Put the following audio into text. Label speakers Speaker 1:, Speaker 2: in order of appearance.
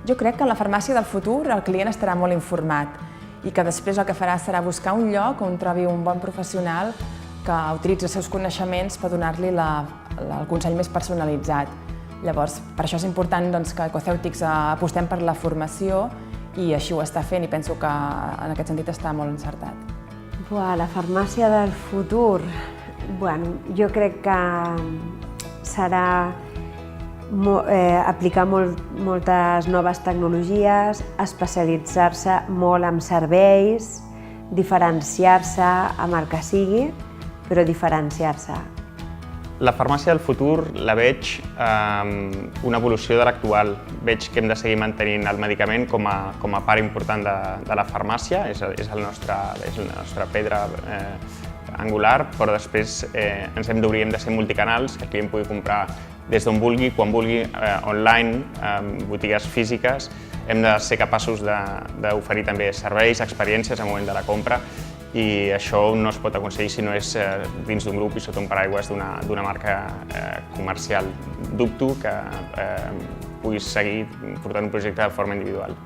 Speaker 1: Jo crec que en la farmàcia del futur el client estarà molt informat i que després el que farà serà buscar un lloc on trobi un bon professional que utilitzi els seus coneixements per donar-li el consell més personalitzat. Llavors, per això és important que Ecocèutics apostem per la formació i així ho està fent i penso que en aquest sentit està molt encertat.
Speaker 2: La farmàcia del futur, jo crec que serà aplicar moltes noves tecnologies, especialitzar-se molt en serveis, diferenciar-se amb el que sigui, però diferenciar-se.
Speaker 3: La farmàcia del futur la veig una evolució de l'actual. Veig que hem de seguir mantenint el medicament com a part important de la farmàcia, és la nostra pedra angular, però després ens hem d'obrir, hem de ser multicanals, que el client pugui comprar des d'on vulgui, quan vulgui, online, botigues físiques. Hem de ser capaços d'oferir també serveis, experiències al moment de la compra, i això no es pot aconseguir si no és dins d'un grup i sota un paraigües d'una marca comercial. Dubto que puguis seguir portant un projecte de forma individual.